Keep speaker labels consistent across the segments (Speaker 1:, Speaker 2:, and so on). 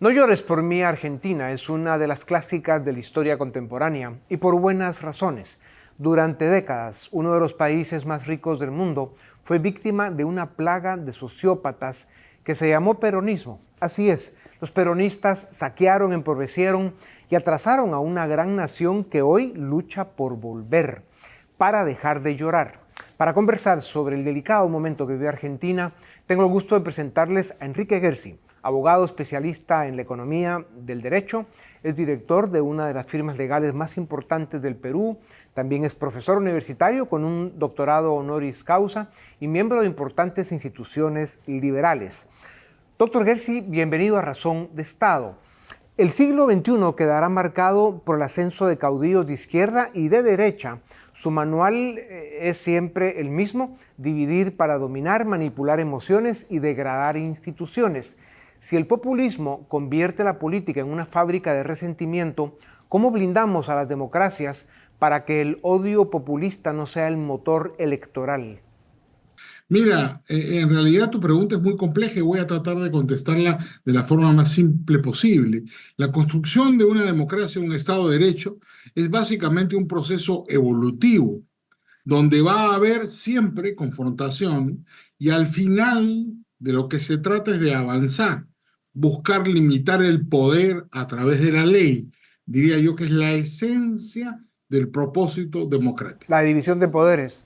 Speaker 1: No llores por mí, Argentina es una de las clásicas de la historia contemporánea y por buenas razones. Durante décadas, uno de los países más ricos del mundo fue víctima de una plaga de sociópatas que se llamó peronismo. Así es, los peronistas saquearon, empobrecieron y atrasaron a una gran nación que hoy lucha por volver, para dejar de llorar. Para conversar sobre el delicado momento que vive Argentina, tengo el gusto de presentarles a Enrique Gersi, abogado especialista en la economía del derecho, es director de una de las firmas legales más importantes del Perú, también es profesor universitario con un doctorado honoris causa y miembro de importantes instituciones liberales. Doctor Gersi, bienvenido a Razón de Estado. El siglo XXI quedará marcado por el ascenso de caudillos de izquierda y de derecha. Su manual es siempre el mismo: dividir para dominar, manipular emociones y degradar instituciones. Si el populismo convierte la política en una fábrica de resentimiento, ¿cómo blindamos a las democracias para que el odio populista no sea el motor electoral?
Speaker 2: Mira, en realidad tu pregunta es muy compleja y voy a tratar de contestarla de la forma más simple posible. La construcción de una democracia, un Estado de Derecho, es básicamente un proceso evolutivo, donde va a haber siempre confrontación y al final de lo que se trata es de avanzar, buscar limitar el poder a través de la ley. Diría yo que es la esencia del propósito democrático.
Speaker 1: La división de poderes.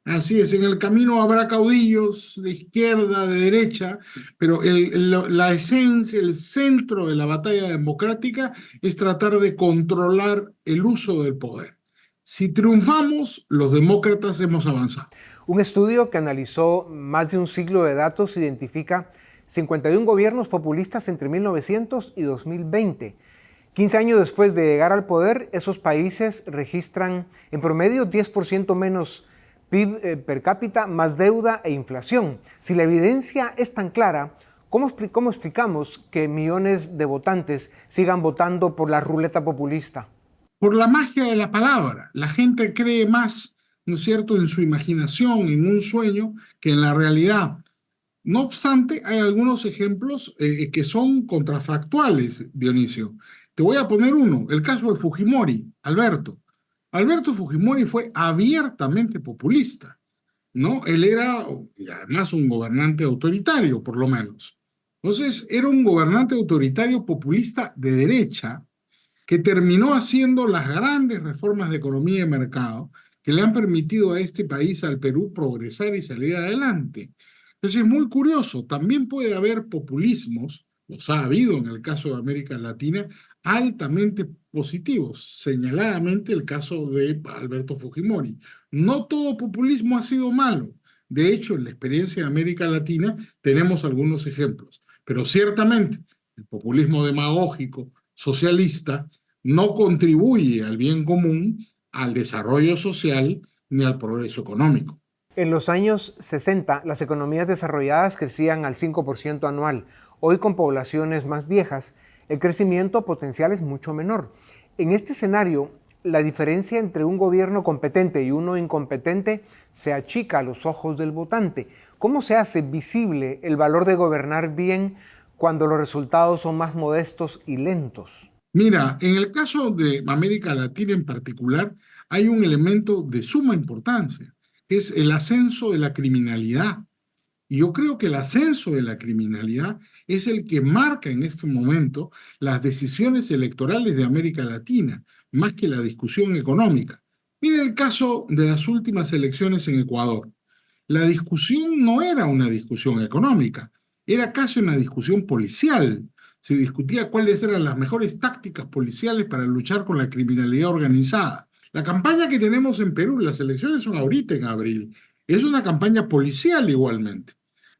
Speaker 2: Así es, en el camino habrá caudillos de izquierda, de derecha, pero la esencia, el centro de la batalla democrática es tratar de controlar el uso del poder. Si triunfamos, los demócratas hemos avanzado.
Speaker 1: Un estudio que analizó más de un siglo de datos identifica 51 gobiernos populistas entre 1900 y 2020. 15 años después de llegar al poder, esos países registran en promedio 10% menos PIB per cápita, más deuda e inflación. Si la evidencia es tan clara, ¿cómo explicamos que millones de votantes sigan votando por la ruleta populista?
Speaker 2: Por la magia de la palabra, la gente cree más, ¿no es cierto?, en su imaginación, en un sueño, que en la realidad. No obstante, hay algunos ejemplos que son contrafactuales, Dionisio. Te voy a poner uno, el caso de Fujimori, Alberto. Alberto Fujimori fue abiertamente populista, ¿no? Él era, y además, un gobernante autoritario, por lo menos. Entonces, era un gobernante autoritario populista de derecha que terminó haciendo las grandes reformas de economía y mercado que le han permitido a este país, al Perú, progresar y salir adelante. Entonces es muy curioso, también puede haber populismos, los ha habido en el caso de América Latina, altamente positivos, señaladamente el caso de Alberto Fujimori. No todo populismo ha sido malo. De hecho, en la experiencia de América Latina tenemos algunos ejemplos, pero ciertamente el populismo demagógico, socialista, no contribuye al bien común, al desarrollo social ni al progreso económico.
Speaker 1: En los años 60, las economías desarrolladas crecían al 5% anual. Hoy, con poblaciones más viejas, el crecimiento potencial es mucho menor. En este escenario, la diferencia entre un gobierno competente y uno incompetente se achica a los ojos del votante. ¿Cómo se hace visible el valor de gobernar bien cuando los resultados son más modestos y lentos?
Speaker 2: Mira, en el caso de América Latina en particular, hay un elemento de suma importancia, que es el ascenso de la criminalidad. Y yo creo que el ascenso de la criminalidad es el que marca en este momento las decisiones electorales de América Latina, más que la discusión económica. Mira el caso de las últimas elecciones en Ecuador. La discusión no era una discusión económica, era casi una discusión policial. Se discutía cuáles eran las mejores tácticas policiales para luchar con la criminalidad organizada. La campaña que tenemos en Perú, las elecciones son ahorita en abril, es una campaña policial igualmente,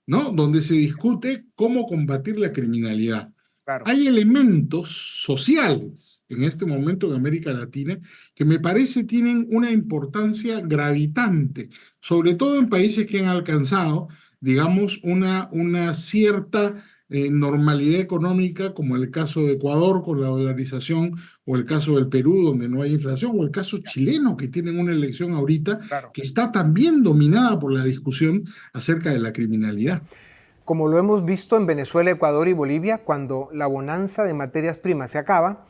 Speaker 2: ¿no? Donde se discute cómo combatir la criminalidad.
Speaker 1: Claro.
Speaker 2: Hay elementos sociales en este momento en América Latina que me parece tienen una importancia gravitante, sobre todo en países que han alcanzado, digamos, una cierta normalidad económica, como el caso de Ecuador con la dolarización, o el caso del Perú, donde no hay inflación, o el caso chileno, que tienen una elección ahorita
Speaker 1: Claro.
Speaker 2: que está también dominada por la discusión acerca de la criminalidad.
Speaker 1: como lo hemos visto en Venezuela, Ecuador y Bolivia, cuando la bonanza de materias primas se acaba,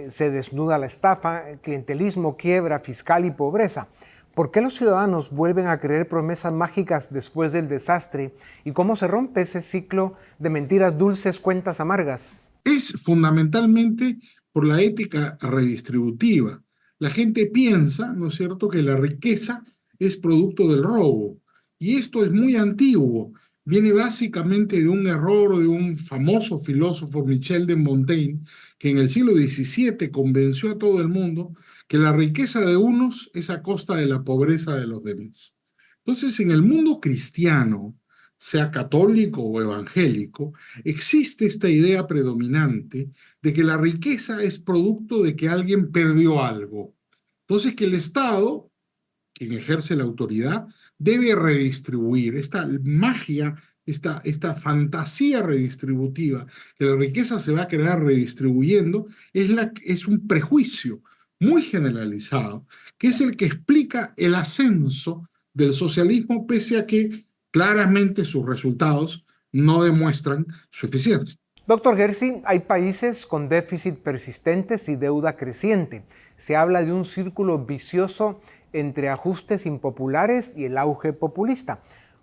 Speaker 1: se desnuda la estafa, el clientelismo, quiebra fiscal y pobreza. ¿Por qué los ciudadanos vuelven a creer promesas mágicas después del desastre? ¿Y cómo se rompe ese ciclo de mentiras dulces, cuentas amargas?
Speaker 2: Es fundamentalmente por la ética redistributiva. La gente piensa, ¿no es cierto?, que la riqueza es producto del robo. Y esto es muy antiguo. Viene básicamente de un error de un famoso filósofo, Michel de Montaigne, que en el siglo XVII convenció a todo el mundo que la riqueza de unos es a costa de la pobreza de los demás. Entonces, en el mundo cristiano, sea católico o evangélico, existe esta idea predominante de que la riqueza es producto de que alguien perdió algo. Entonces, que el Estado, quien ejerce la autoridad, debe redistribuir. Esta magia, esta fantasía redistributiva, que la riqueza se va a crear redistribuyendo, es un prejuicio muy generalizado, que es el que explica el ascenso del socialismo, pese a que claramente sus resultados no demuestran su eficiencia.
Speaker 1: Doctor Gersi, hay países con déficit persistentes y deuda creciente. Se habla de un círculo vicioso entre ajustes impopulares y el auge populista.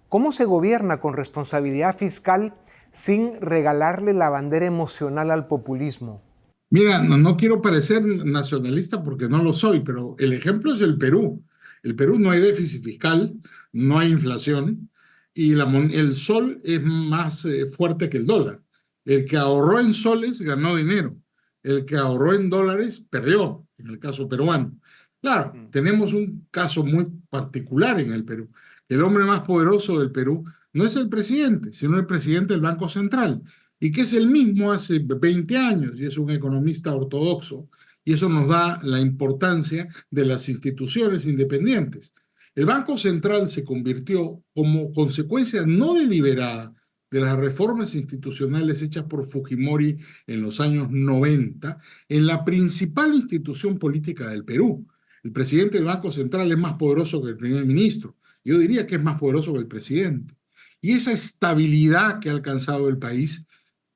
Speaker 1: ¿Cómo se gobierna con responsabilidad fiscal sin regalarle la bandera emocional al populismo?
Speaker 2: Mira, no quiero parecer nacionalista porque no lo soy, pero el ejemplo es el Perú. El Perú no hay déficit fiscal, no hay inflación y el sol es más fuerte que el dólar. El que ahorró en soles ganó dinero. El que ahorró en dólares perdió, en el caso peruano. Claro, tenemos un caso muy particular en el Perú. El hombre más poderoso del Perú no es el presidente, sino el presidente del Banco Central, y que es el mismo hace 20 años, y es un economista ortodoxo, y eso nos da la importancia de las instituciones independientes. El Banco Central se convirtió, como consecuencia no deliberada de las reformas institucionales hechas por Fujimori en los años 90, en la principal institución política del Perú. El presidente del Banco Central es más poderoso que el primer ministro. Yo diría que es más poderoso que el presidente. Y esa estabilidad que ha alcanzado el país,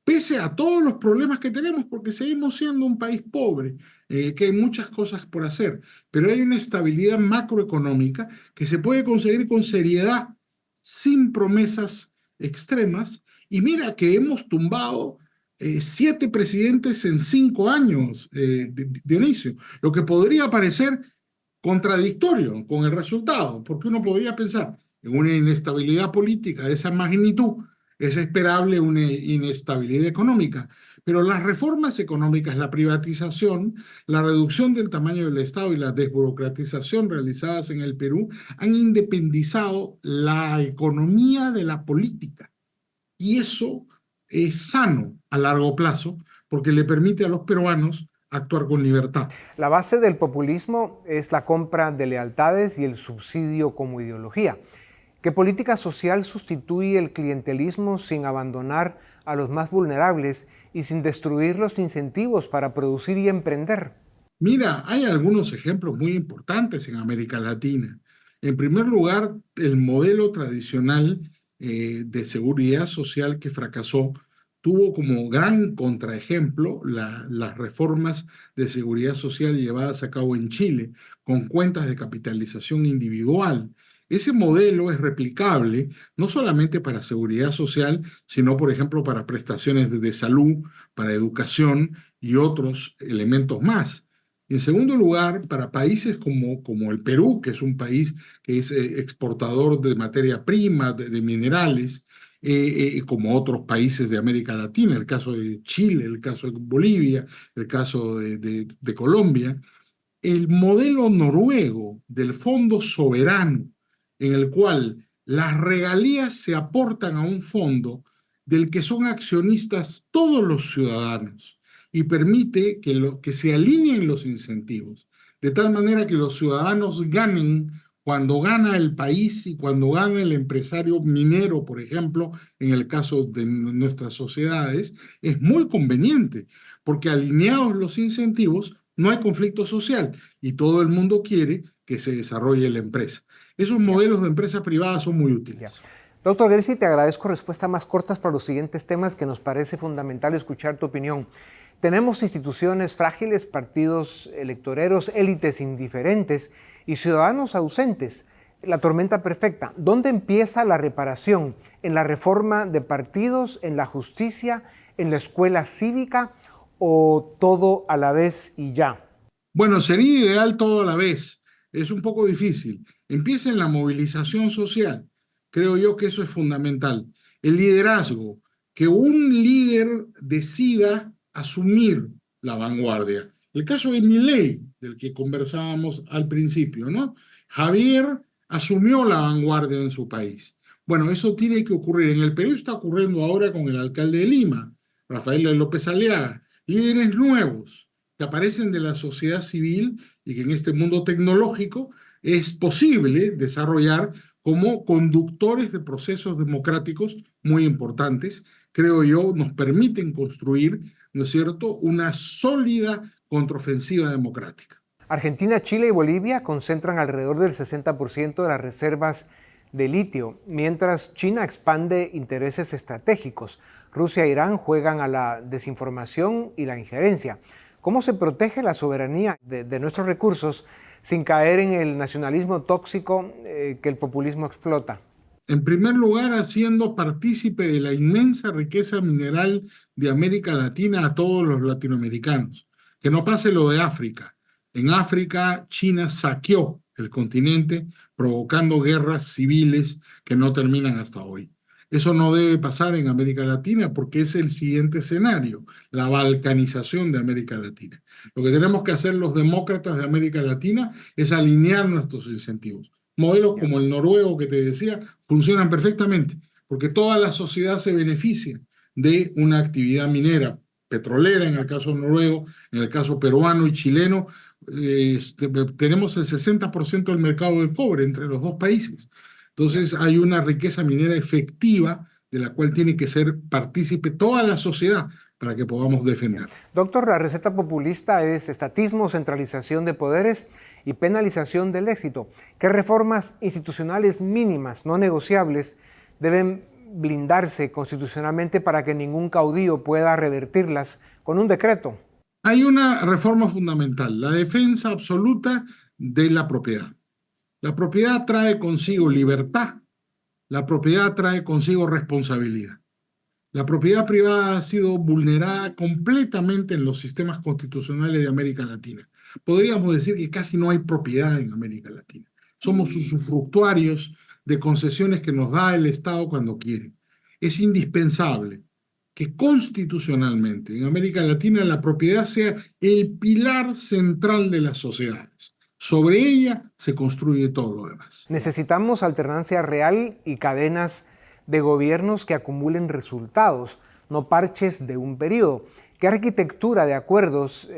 Speaker 2: pese a todos los problemas que tenemos, porque seguimos siendo un país pobre, que hay muchas cosas por hacer, pero hay una estabilidad macroeconómica que se puede conseguir con seriedad, sin promesas extremas. Y mira que hemos tumbado 7 presidentes en 5 años, Dionisio, lo que podría parecer contradictorio con el resultado, porque uno podría pensar en una inestabilidad política de esa magnitud, es esperable una inestabilidad económica, pero las reformas económicas, la privatización, la reducción del tamaño del Estado y la desburocratización realizadas en el Perú han independizado la economía de la política. Y eso es sano a largo plazo porque le permite a los peruanos actuar con libertad.
Speaker 1: La base del populismo es la compra de lealtades y el subsidio como ideología. ¿Qué política social sustituye el clientelismo sin abandonar a los más vulnerables y sin destruir los incentivos para producir y emprender?
Speaker 2: Mira, hay algunos ejemplos muy importantes en América Latina. En primer lugar, el modelo tradicional de seguridad social que fracasó tuvo como gran contraejemplo las reformas de seguridad social llevadas a cabo en Chile con cuentas de capitalización individual. Ese modelo es replicable no solamente para seguridad social, sino, por ejemplo, para prestaciones de salud, para educación y otros elementos más. En segundo lugar, para países como el Perú, que es un país que es exportador de materia prima, de minerales, como otros países de América Latina, el caso de Chile, el caso de Bolivia, el caso de Colombia, el modelo noruego del fondo soberano, en el cual las regalías se aportan a un fondo del que son accionistas todos los ciudadanos y permite que se alineen los incentivos, de tal manera que los ciudadanos ganen cuando gana el país y cuando gana el empresario minero, por ejemplo, en el caso de nuestras sociedades, es muy conveniente, porque alineados los incentivos no hay conflicto social y todo el mundo quiere que se desarrolle la empresa. Esos modelos de empresa privada son muy útiles.
Speaker 1: Doctor Gersi, te agradezco respuestas más cortas para los siguientes temas que nos parece fundamental escuchar tu opinión. Tenemos instituciones frágiles, partidos electoreros, élites indiferentes y ciudadanos ausentes. La tormenta perfecta. ¿Dónde empieza la reparación? ¿En la reforma de partidos, en la justicia, en la escuela cívica o todo a la vez y ya?
Speaker 2: Bueno, sería ideal todo a la vez. Es un poco difícil. Empieza en la movilización social. Creo yo que eso es fundamental. El liderazgo, que un líder decida asumir la vanguardia. El caso de Milei, del que conversábamos al principio, ¿no? Javier asumió la vanguardia en su país. Bueno, eso tiene que ocurrir. En el Perú está ocurriendo ahora con el alcalde de Lima, Rafael López Aliaga. Líderes nuevos que aparecen de la sociedad civil y que en este mundo tecnológico es posible desarrollar como conductores de procesos democráticos muy importantes, creo yo, nos permiten construir, ¿no es cierto?, una sólida contraofensiva democrática.
Speaker 1: Argentina, Chile y Bolivia concentran alrededor del 60% de las reservas de litio, mientras China expande intereses estratégicos. Rusia e Irán juegan a la desinformación y la injerencia. ¿Cómo se protege la soberanía de nuestros recursos sin caer en el nacionalismo tóxico que el populismo explota?
Speaker 2: En primer lugar, haciendo partícipe de la inmensa riqueza mineral de América Latina a todos los latinoamericanos. Que no pase lo de África. En África, China saqueó el continente, provocando guerras civiles que no terminan hasta hoy. Eso no debe pasar en América Latina porque es el siguiente escenario, la balcanización de América Latina. Lo que tenemos que hacer los demócratas de América Latina es alinear nuestros incentivos. Modelos como el noruego que te decía funcionan perfectamente porque toda la sociedad se beneficia de una actividad minera, petrolera en el caso noruego, en el caso peruano y chileno. Tenemos el 60% del mercado del cobre entre los dos países. Entonces hay una riqueza minera efectiva de la cual tiene que ser partícipe toda la sociedad para que podamos defender.
Speaker 1: Doctor, la receta populista es estatismo, centralización de poderes y penalización del éxito. ¿Qué reformas institucionales mínimas, no negociables, deben blindarse constitucionalmente para que ningún caudillo pueda revertirlas con un decreto?
Speaker 2: Hay una reforma fundamental, la defensa absoluta de la propiedad. La propiedad trae consigo libertad, la propiedad trae consigo responsabilidad. La propiedad privada ha sido vulnerada completamente en los sistemas constitucionales de América Latina. Podríamos decir que casi no hay propiedad en América Latina. Somos usufructuarios de concesiones que nos da el Estado cuando quiere. Es indispensable que constitucionalmente en América Latina la propiedad sea el pilar central de las sociedades. Sobre ella se construye todo lo demás.
Speaker 1: Necesitamos alternancia real y cadenas de gobiernos que acumulen resultados, no parches de un periodo. ¿Qué arquitectura de acuerdos,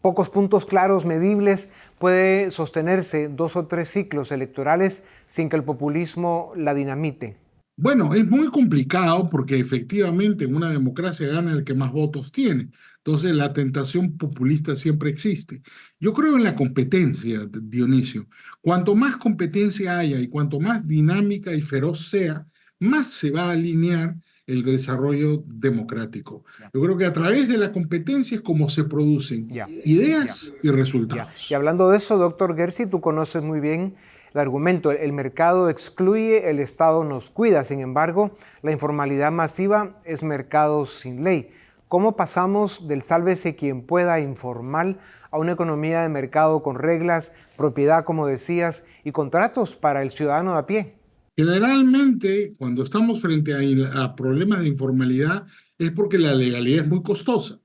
Speaker 1: pocos puntos claros, medibles, puede sostenerse 2 o 3 ciclos electorales sin que el populismo la dinamite?
Speaker 2: Bueno, es muy complicado porque efectivamente en una democracia gana el que más votos tiene. Entonces la tentación populista siempre existe. Yo creo en la competencia, Dionisio. Cuanto más competencia haya y cuanto más dinámica y feroz sea, más se va a alinear el desarrollo democrático. Yo creo que a través de la competencia es como se producen ideas y resultados.
Speaker 1: Y hablando de eso, doctor Gersi, tú conoces muy bien el argumento, el mercado excluye, el Estado nos cuida. Sin embargo, la informalidad masiva es mercado sin ley. ¿Cómo pasamos del sálvese quien pueda informal a una economía de mercado con reglas, propiedad, como decías, y contratos para el ciudadano de a pie?
Speaker 2: Generalmente, cuando estamos frente a problemas de informalidad, es porque la legalidad es muy costosa.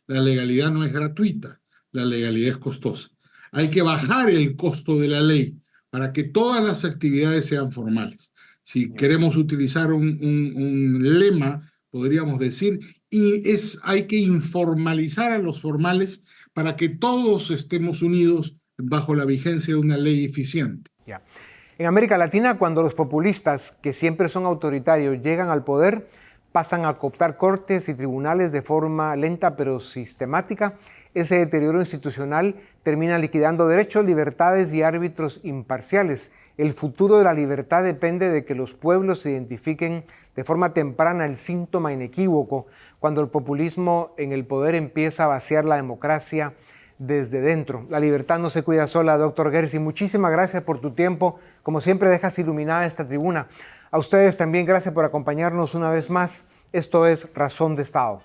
Speaker 2: La legalidad no es gratuita, la legalidad es costosa. Hay que bajar el costo de la ley para que todas las actividades sean formales. Si queremos utilizar un lema, podríamos decir, hay que informalizar a los formales para que todos estemos unidos bajo la vigencia de una ley eficiente.
Speaker 1: En América Latina, cuando los populistas, que siempre son autoritarios, llegan al poder, pasan a cooptar cortes y tribunales de forma lenta pero sistemática. Ese deterioro institucional termina liquidando derechos, libertades y árbitros imparciales. El futuro de la libertad depende de que los pueblos identifiquen de forma temprana el síntoma inequívoco cuando el populismo en el poder empieza a vaciar la democracia desde dentro. La libertad no se cuida sola, doctor Gersi. Muchísimas gracias por tu tiempo. Como siempre, dejas iluminada esta tribuna. A ustedes también gracias por acompañarnos una vez más. Esto es Razón de Estado.